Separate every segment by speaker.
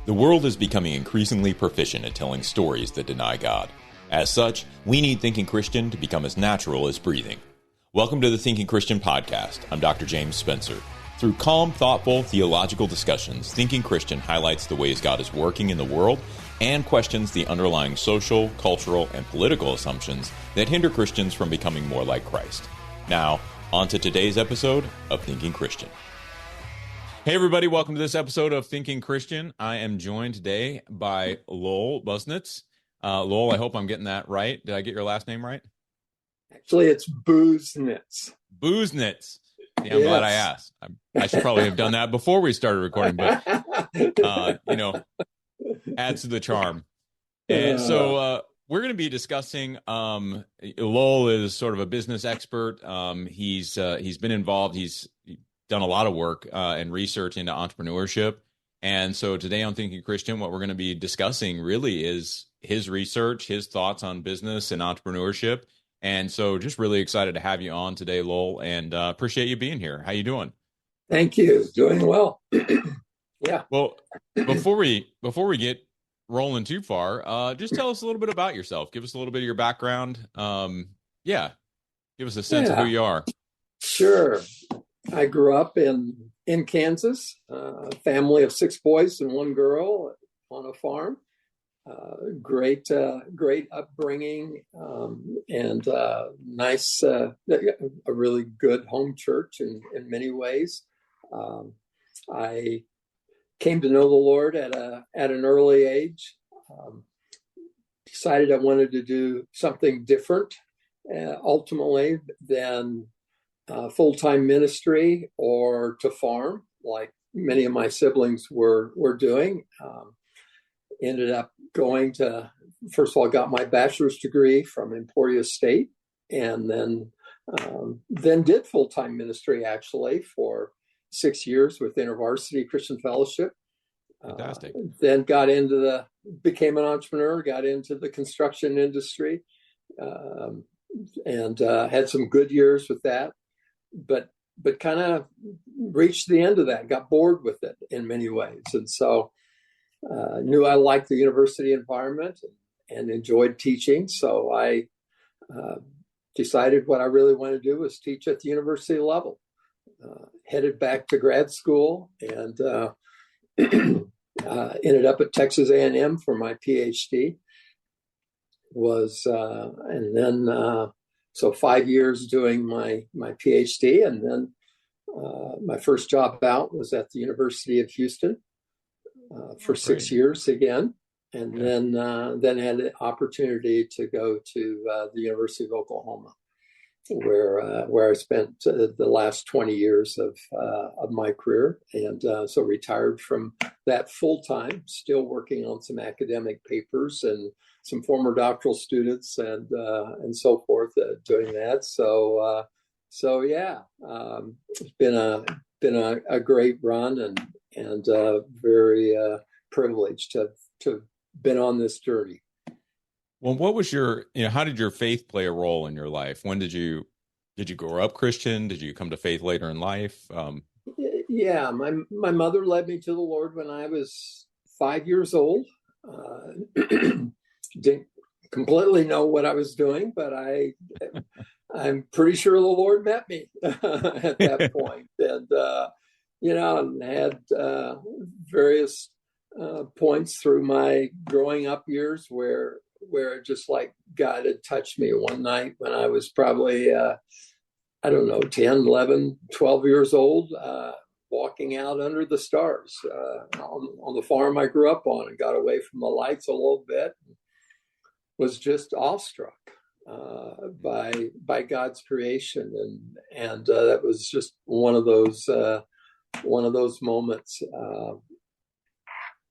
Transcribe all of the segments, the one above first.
Speaker 1: The world is becoming increasingly proficient at telling stories that deny God. As such, we need Thinking Christian to become as natural as breathing. Welcome to the Thinking Christian podcast. I'm Dr. James Spencer. Through calm, thoughtful, theological discussions, Thinking Christian highlights the ways God is working in the world and questions the underlying social, cultural, and political assumptions that hinder Christians from becoming more like Christ. Now, on to today's episode of Thinking Christian. Hey everybody, welcome to this episode of Thinking Christian. I am joined today by Lowell Busenitz. Lowell, I hope I'm getting that right. Did I get your last name right?
Speaker 2: Actually, it's Busenitz.
Speaker 1: Busenitz. Yeah, I'm glad I asked. I should probably have done that before we started recording, but, adds to the charm. And so we're going to be discussing, Lowell is sort of a business expert. He's been involved. He's done a lot of work and research into entrepreneurship. And so today on Thinking Christian, what we're going to be discussing really is his research, his thoughts on business and entrepreneurship. And so just really excited to have you on today, Lowell, and appreciate you being here. How you doing?
Speaker 2: Thank you. Doing well. Yeah.
Speaker 1: Well, before we get rolling too far, just tell us a little bit about yourself. Give us a little bit of your background. Give us a sense of who you are.
Speaker 2: Sure. I grew up in Kansas, a family of 6 boys and 1 girl on a farm. Great upbringing, and nice, a really good home church in many ways. I came to know the Lord at an early age. Decided I wanted to do something different, ultimately than full-time ministry or to farm, like many of my siblings were doing. Ended up going to, first of all, got my bachelor's degree from Emporia State, and then did full-time ministry actually for 6 years with InterVarsity Christian Fellowship.
Speaker 1: Fantastic.
Speaker 2: Then became an entrepreneur, got into the construction industry, and had some good years with that, but kind of reached the end of that, got bored with it in many ways. And so knew I liked the university environment and enjoyed teaching. So I decided what I really wanted to do was teach at the university level. Headed back to grad school and ended up at Texas A&M for my PhD. So 5 years doing my PhD, and then my first job out was at the University of Houston for 6 years again, and then had the opportunity to go to the University of Oklahoma, where I spent the last 20 years of my career, and so retired from that full time, still working on some academic papers and some former doctoral students and so forth, doing that. So yeah, it's been a great run and very privileged to have been on this journey.
Speaker 1: Well, what was how did your faith play a role in your life? When did you grow up Christian? Did you come to faith later in life?
Speaker 2: Yeah, my mother led me to the Lord when I was 5 years old. Didn't completely know what I was doing, but I'm pretty sure the Lord met me at that point. And had various points through my growing up years where just like God had touched me one night when I was probably, 10, 11, 12 years old, walking out under the stars on the farm I grew up on, and got away from the lights a little bit. Was just awestruck by God's creation, and that was just one of those moments.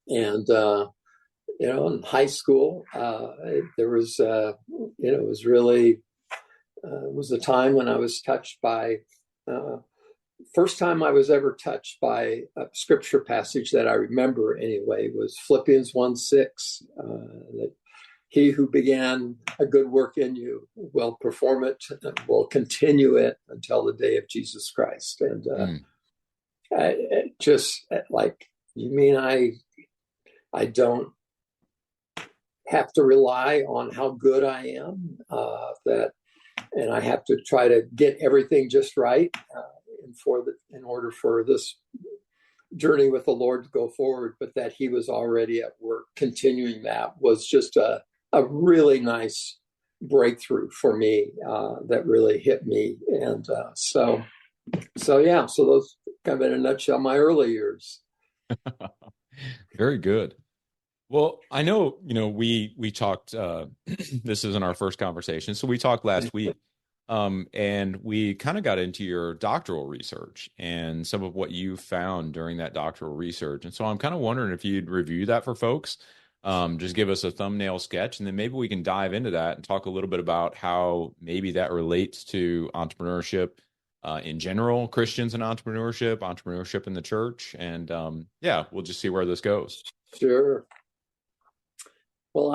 Speaker 2: In high school, there was it was a time when I was touched by. First time I was ever touched by a scripture passage that I remember anyway was Philippians 1:6. That he who began a good work in you will perform it, will continue it until the day of Jesus Christ. And I just like, you mean I don't have to rely on how good I am, and I have to try to get everything just right in order for this journey with the Lord to go forward, but that he was already at work. Continuing that was just a really nice breakthrough for me that really hit me. And so those kind of in a nutshell, my early years.
Speaker 1: Very good. Well, I know, we talked, this isn't our first conversation. So we talked last week, and we kind of got into your doctoral research and some of what you found during that doctoral research. And so I'm kind of wondering if you'd review that for folks, just give us a thumbnail sketch, and then maybe we can dive into that and talk a little bit about how maybe that relates to entrepreneurship in general, Christians and entrepreneurship in the church. And we'll just see where this goes.
Speaker 2: Sure. Well,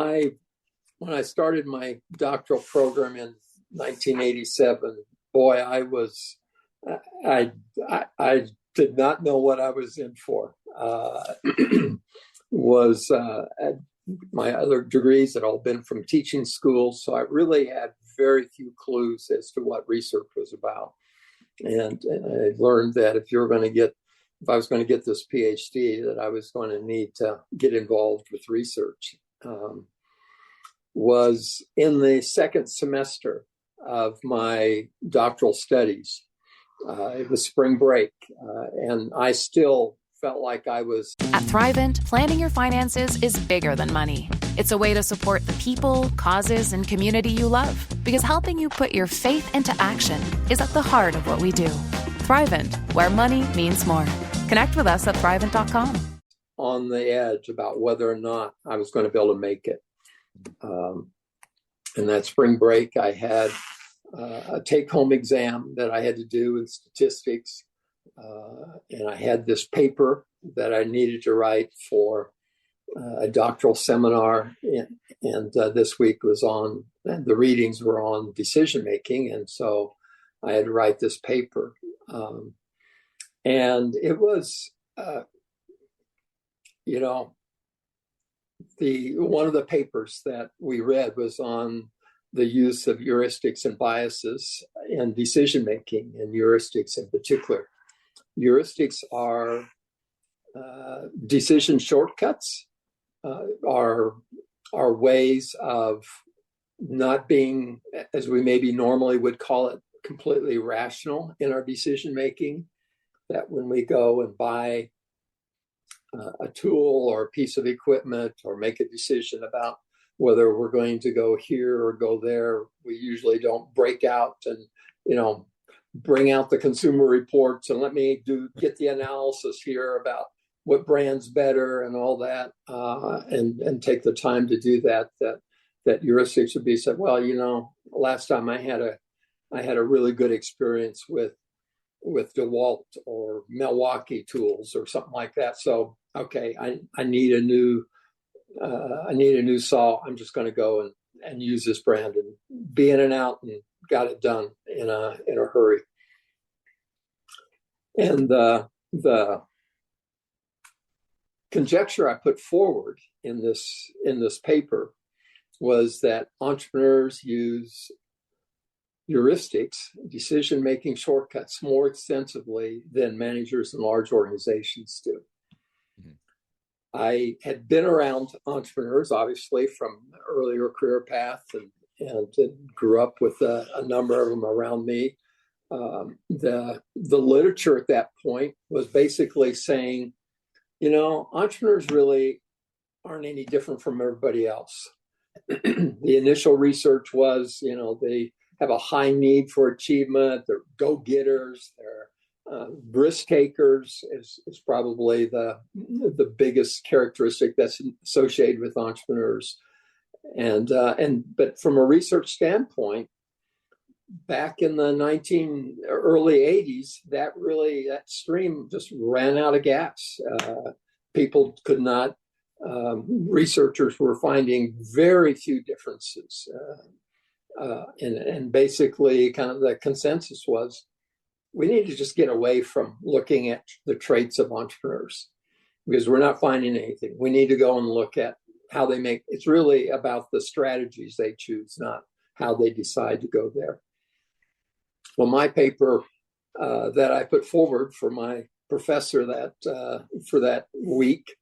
Speaker 2: when I started my doctoral program in 1987, boy, I did not know what I was in for. My other degrees had all been from teaching schools, so I really had very few clues as to what research was about. And I learned that if I was going to get this PhD, that I was going to need to get involved with research. Was in the second semester of my doctoral studies. It was spring break, and I still felt like I was...
Speaker 3: At Thrivent, planning your finances is bigger than money. It's a way to support the people, causes, and community you love, because helping you put your faith into action is at the heart of what we do. Thrivent, where money means more. Connect with us at Thrivent.com.
Speaker 2: On the edge about whether or not I was going to be able to make it. And that spring break, I had a take-home exam that I had to do in statistics. And I had this paper that I needed to write for a doctoral seminar. And this week the readings were on decision-making. And so I had to write this paper. And it was... one of the papers that we read was on the use of heuristics and biases in decision making, and heuristics in particular. Heuristics are decision shortcuts, are ways of not being, as we maybe normally would call it, completely rational in our decision making. That when we go and buy a tool or a piece of equipment or make a decision about whether we're going to go here or go there, we usually don't break out and, bring out the consumer reports and let me get the analysis here about what brand's better and all that, and take the time to do that heuristics would be said, well, last time I had a really good experience with DeWalt or Milwaukee tools or something like that. So, okay, I need a new saw. I'm just going to go and use this brand, and be in and out, and got it done in a hurry. And the conjecture I put forward in this paper was that entrepreneurs use heuristics, decision-making shortcuts, more extensively than managers in large organizations do. Mm-hmm. I had been around entrepreneurs, obviously, from earlier career path, and grew up with a number of them around me. The literature at that point was basically saying, entrepreneurs really aren't any different from everybody else. The initial research was, they have a high need for achievement. They're go-getters. They're risk takers is probably the biggest characteristic that's associated with entrepreneurs. But from a research standpoint, back in the early 80s, that stream just ran out of gas. People could not. Researchers were finding very few differences. And basically kind of the consensus was we need to just get away from looking at the traits of entrepreneurs because we're not finding anything. We need to go and look at how they make. It's really about the strategies they choose, not how they decide to go there. Well, my paper that I put forward for my professor for that week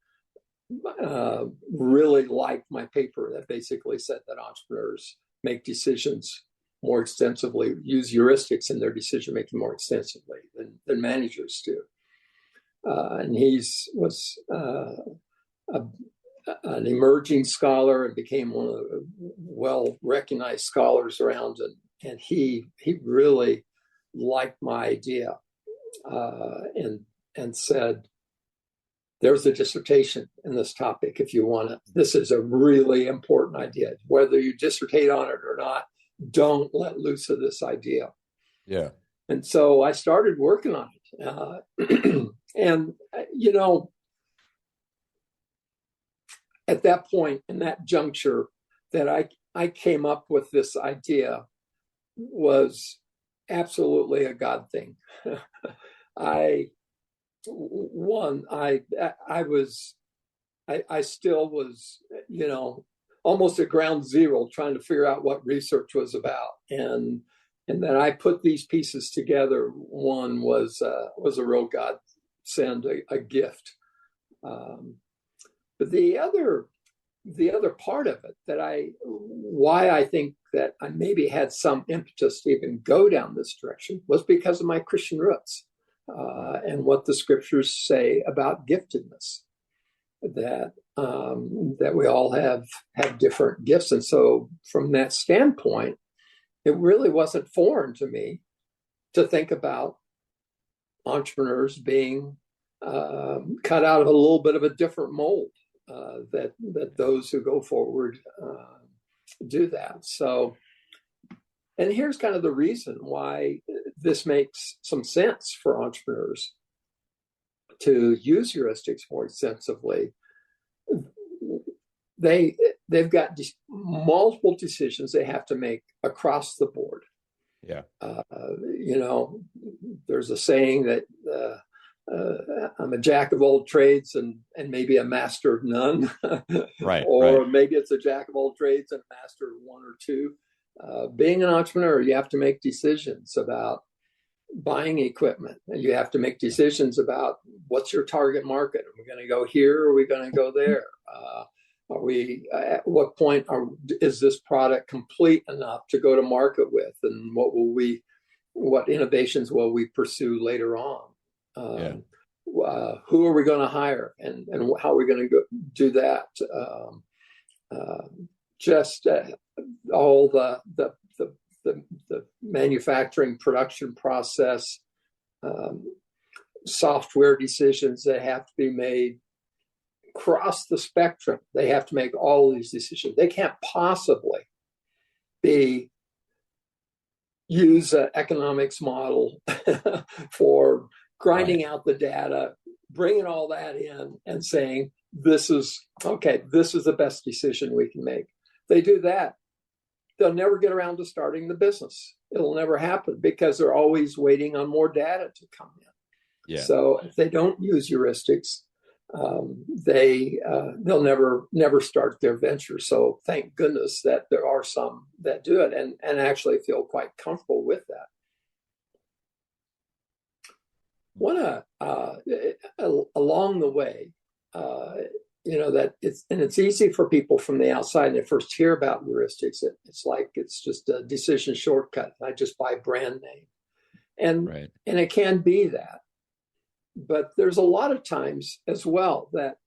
Speaker 2: really liked my paper that basically said that entrepreneurs make decisions more extensively, use heuristics in their decision making more extensively than managers do. And was an emerging scholar and became one of the well-recognized scholars around, and he really liked my idea and said, there's a dissertation in this topic if you want it. This is a really important idea. Whether you dissertate on it or not, don't let loose of this idea.
Speaker 1: Yeah.
Speaker 2: And so I started working on it. And, at that point, in that juncture, that I came up with this idea was absolutely a God thing. I still was, almost at ground zero trying to figure out what research was about. And then I put these pieces together. One was a real godsend, a gift. But the other part of it why I think that I maybe had some impetus to even go down this direction was because of my Christian roots and what the scriptures say about giftedness, that we all have different gifts. And so from that standpoint, it really wasn't foreign to me to think about entrepreneurs being cut out of a little bit of a different mold. That those who go forward do that. So, and here's kind of the reason why this makes some sense for entrepreneurs to use heuristics more extensively. They've got multiple decisions they have to make across the board.
Speaker 1: Yeah.
Speaker 2: There's a saying that I'm a jack of all trades and maybe a master of none.
Speaker 1: Right.
Speaker 2: Or maybe it's a jack of all trades and a master of one or two. Being an entrepreneur, you have to make decisions about buying equipment. And you have to make decisions about what's your target market. Are we going to go here? Or are we going to go there? At what point is this product complete enough to go to market with? And what innovations will we pursue later on? Who are we going to hire and how are we going to do that? All the manufacturing production process, software decisions that have to be made across the spectrum. They have to make all these decisions. They can't possibly use an economics model for grinding out the data, bringing all that in and saying, this is the best decision we can make. They do that, they'll never get around to starting the business. It'll never happen because they're always waiting on more data to come in. Yeah. So if they don't use heuristics, they'll never start their venture. So thank goodness that there are some that do it and actually feel quite comfortable with that. Along the way, that it's easy for people from the outside, and they first hear about heuristics. It's like it's just a decision shortcut. I just buy brand name, and it can be that. But there's a lot of times as well that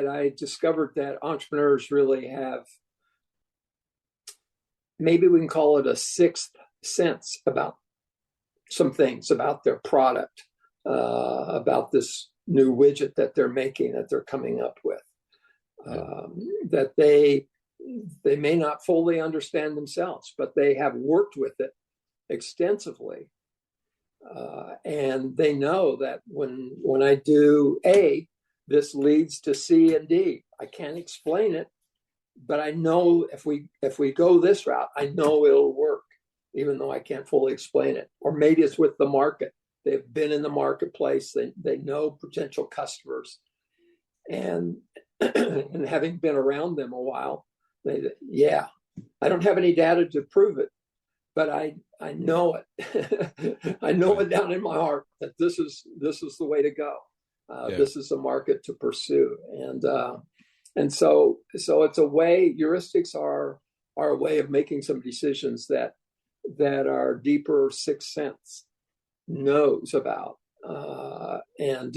Speaker 2: I discovered that entrepreneurs really have, maybe we can call it a sixth sense about some things about their product, about this new widget that they're making, that they're coming up with, that they may not fully understand themselves, but they have worked with it extensively. And they know that when I do A, this leads to C and D. I can't explain it, but I know if we go this route, I know it'll work, even though I can't fully explain it. Or maybe it's with the market. They've been in the marketplace. They know potential customers. and and having been around them a while, I don't have any data to prove it, but I know it. I know it down in my heart that this is the way to go. This is a market to pursue, and so it's a way. Heuristics are a way of making some decisions that our deeper sixth sense knows about, and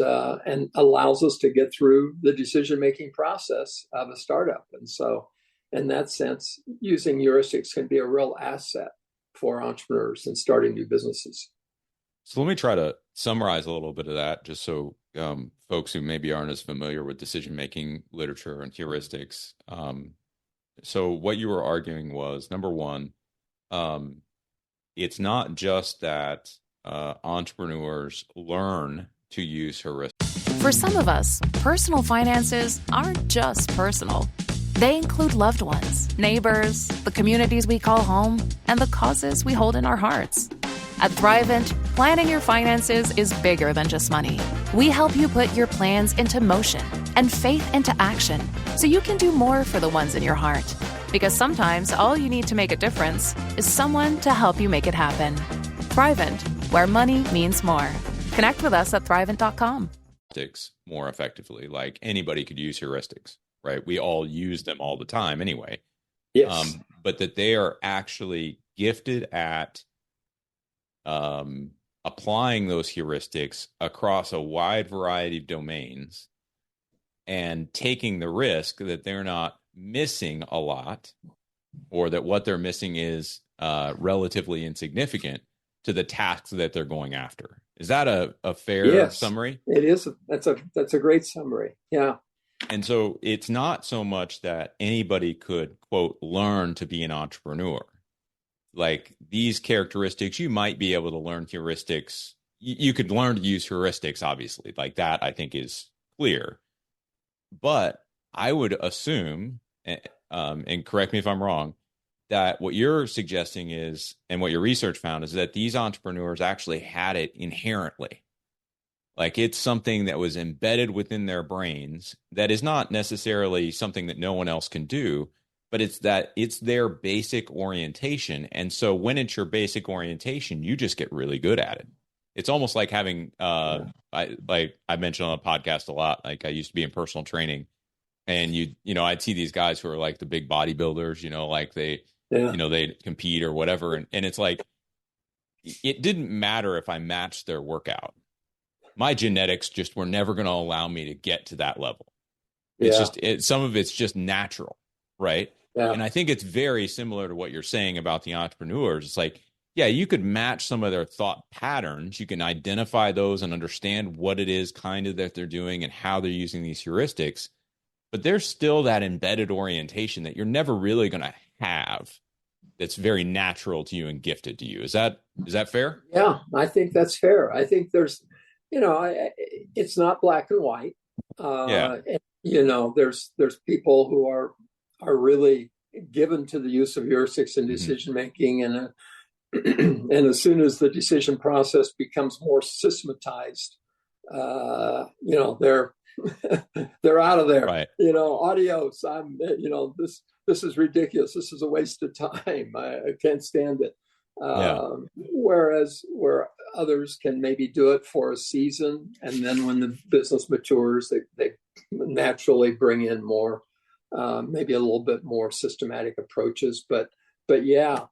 Speaker 2: allows us to get through the decision-making process of a startup. And so, in that sense, using heuristics can be a real asset for entrepreneurs in starting new businesses.
Speaker 1: So let me try to summarize a little bit of that, just so folks who maybe aren't as familiar with decision-making literature and heuristics. So what you were arguing was, number one, it's not just that entrepreneurs learn to use heuristics.
Speaker 3: For some of us, personal finances aren't just personal. They include loved ones, neighbors, the communities we call home, and the causes we hold in our hearts. At Thrivent, planning your finances is bigger than just money. We help you put your plans into motion and faith into action so you can do more for the ones in your heart. Because sometimes all you need to make a difference is someone to help you make it happen. Thrivent, where money means more. Connect with us at Thrivent.com.
Speaker 1: More effectively, like anybody could use heuristics, right? We all use them all the time anyway.
Speaker 2: Yes.
Speaker 1: But that they are actually gifted at applying those heuristics across a wide variety of domains and taking the risk that they're not missing a lot, or that what they're missing is relatively insignificant to the tasks that they're going after. Is that a fair summary?
Speaker 2: It is. That's a great summary. Yeah.
Speaker 1: And so it's not so much that anybody could, quote, learn to be an entrepreneur. Like these characteristics, you might be able to learn heuristics. You could learn to use heuristics, obviously, like that, I think is clear. But I would assume, and correct me if I'm wrong, that what you're suggesting is, and what your research found, is that these entrepreneurs actually had it inherently. Like it's something that was embedded within their brains that is not necessarily something that no one else can do, but it's their basic orientation. And so when it's your basic orientation, you just get really good at it. It's almost like having, I mentioned on the podcast a lot, like I used to be in personal training, and I'd see these guys who are like the big bodybuilders, like they compete or whatever. And it's like, it didn't matter if I matched their workout. My genetics just were never going to allow me to get to that level. It's some of it's just natural. Right. Yeah. And I think it's very similar to what you're saying about the entrepreneurs. It's like, yeah, you could match some of their thought patterns. You can identify those and understand what it is kind of that they're doing and how they're using these heuristics. But there's still that embedded orientation that you're never really going to have that's very natural to you and gifted to you. Is that fair?
Speaker 2: Yeah, I think that's fair. I think there's, it's not black and white. There's people who are really given to the use of heuristics in decision making, and as soon as the decision process becomes more systematized, they're they're out of there. Right. Adios. This is ridiculous. This is a waste of time. I can't stand it. Whereas where others can maybe do it for a season, and then when the business matures, they naturally bring in more, maybe a little bit more systematic approaches. But yeah,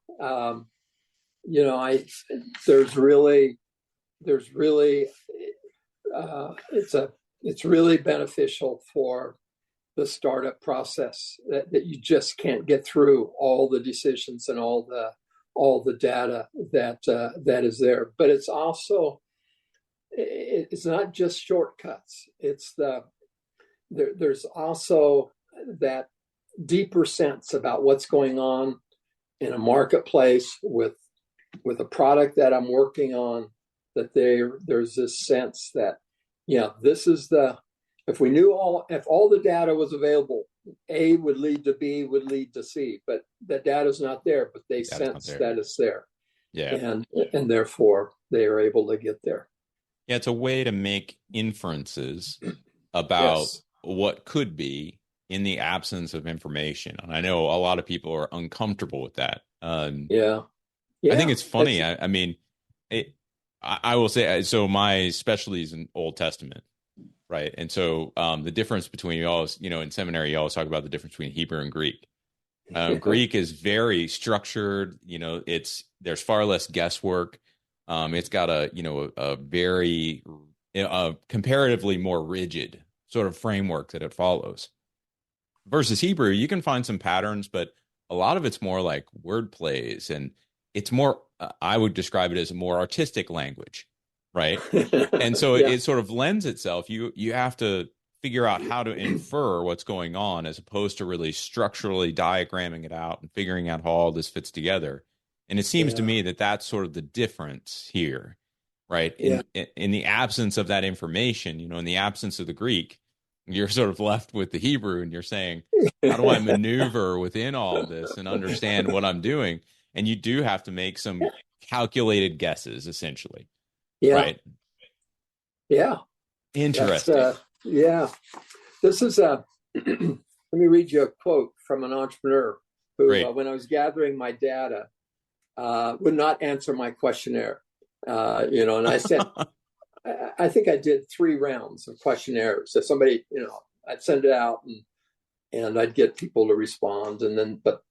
Speaker 2: it's really beneficial for the startup process that you just can't get through all the decisions and all the data that is there. But it's also, it's not just shortcuts. There's also that deeper sense about what's going on in a marketplace with a product that I'm working on, that there's this sense that, this is if all the data was available, A would lead to B would lead to C, but the data's not there, but they sense that it's there. Yeah. And therefore they are able to get there.
Speaker 1: Yeah. It's a way to make inferences about what could be in the absence of information. And I know a lot of people are uncomfortable with that.
Speaker 2: Yeah.
Speaker 1: I think it's funny. I mean, I will say, so my specialty is in Old Testament, right? And so the difference between, you always, in seminary, you always talk about the difference between Hebrew and Greek. Greek is very structured. There's far less guesswork. It's got a very comparatively more rigid sort of framework that it follows. Versus Hebrew, you can find some patterns, but a lot of it's more like word plays, and it's more, I would describe it as a more artistic language, right? And so it sort of lends itself. You have to figure out how to infer what's going on as opposed to really structurally diagramming it out and figuring out how all this fits together. And it seems to me that that's sort of the difference here, right? In the absence of that information, in the absence of the Greek, you're sort of left with the Hebrew, and you're saying, how do I maneuver within all of this and understand what I'm doing? And you do have to make some calculated guesses, essentially.
Speaker 2: Yeah.
Speaker 1: Right?
Speaker 2: Yeah.
Speaker 1: Interesting.
Speaker 2: This is let me read you a quote from an entrepreneur who, when I was gathering my data, would not answer my questionnaire. And I sent, I think I did 3 rounds of questionnaires. So somebody, I'd send it out and I'd get people to respond, but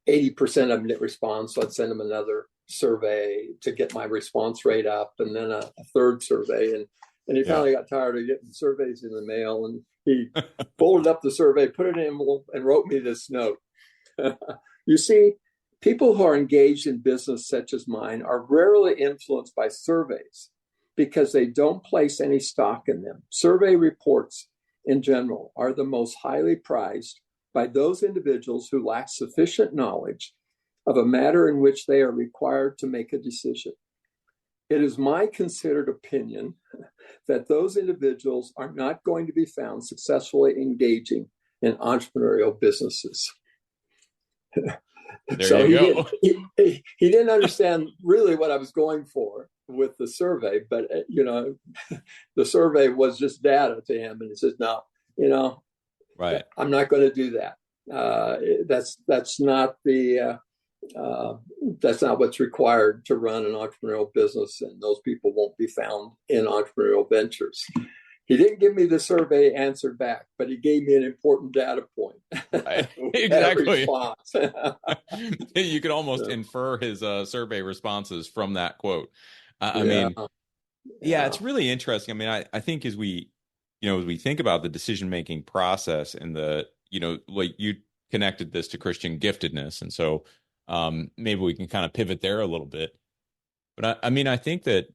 Speaker 2: 80% of them didn't respond. So I'd send them another survey to get my response rate up, and then a third survey. And he finally got tired of getting surveys in the mail, and he folded up the survey, put it in an envelope, and wrote me this note. You see, people who are engaged in business such as mine are rarely influenced by surveys because they don't place any stock in them. Survey reports in general are the most highly prized by those individuals who lack sufficient knowledge of a matter in which they are required to make a decision. It is my considered opinion that those individuals are not going to be found successfully engaging in entrepreneurial businesses.
Speaker 1: There you go.
Speaker 2: He didn't understand really what I was going for with the survey, but the survey was just data to him, and he says, "No,
Speaker 1: right,
Speaker 2: I'm not going to do that. That's not that's not what's required to run an entrepreneurial business, and those people won't be found in entrepreneurial ventures." He didn't give me the survey answer back, but he gave me an important data point.
Speaker 1: Right. Exactly. You could almost infer his survey responses from that quote. I mean, it's really interesting. I mean, I think as we think about the decision-making process and like you connected this to Christian giftedness. And so maybe we can kind of pivot there a little bit. But I think that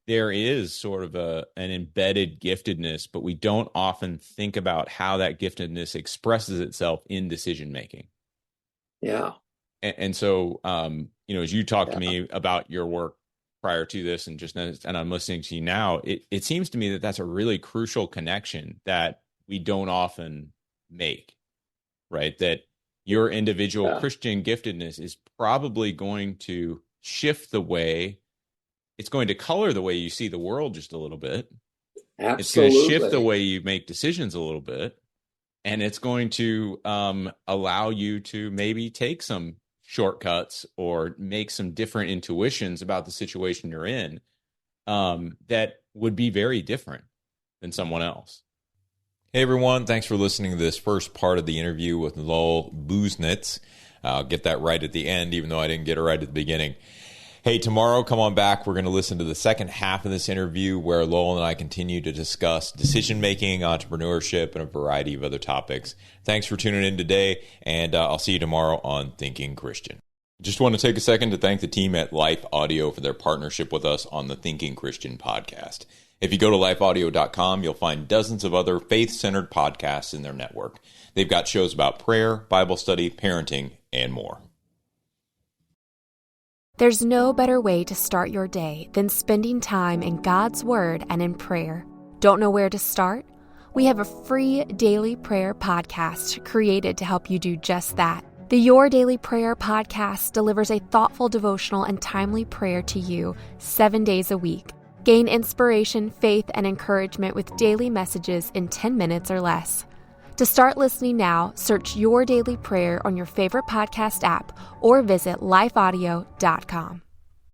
Speaker 1: there is sort of an embedded giftedness, but we don't often think about how that giftedness expresses itself in decision making.
Speaker 2: Yeah.
Speaker 1: And so, as you talk to me about your work prior to this, and I'm listening to you now, it seems to me that that's a really crucial connection that we don't often make, right? That your individual Christian giftedness is probably going to shift the way. It's going to color the way you see the world just a little bit.
Speaker 2: Absolutely.
Speaker 1: It's going to shift the way you make decisions a little bit. And it's going to allow you to maybe take some shortcuts or make some different intuitions about the situation you're in that would be very different than someone else. Hey, everyone. Thanks for listening to this first part of the interview with Lowell Busenitz. I'll get that right at the end, even though I didn't get it right at the beginning. Hey, tomorrow, come on back. We're going to listen to the second half of this interview where Lowell and I continue to discuss decision-making, entrepreneurship, and a variety of other topics. Thanks for tuning in today, and I'll see you tomorrow on Thinking Christian. Just want to take a second to thank the team at Life Audio for their partnership with us on the Thinking Christian podcast. If you go to lifeaudio.com, you'll find dozens of other faith-centered podcasts in their network. They've got shows about prayer, Bible study, parenting, and more.
Speaker 3: There's no better way to start your day than spending time in God's Word and in prayer. Don't know where to start? We have a free daily prayer podcast created to help you do just that. The Your Daily Prayer podcast delivers a thoughtful devotional and timely prayer to you 7 days a week. Gain inspiration, faith, and encouragement with daily messages in 10 minutes or less.
Speaker 4: To start listening now, search Your Daily Prayer on your favorite podcast app or visit lifeaudio.com.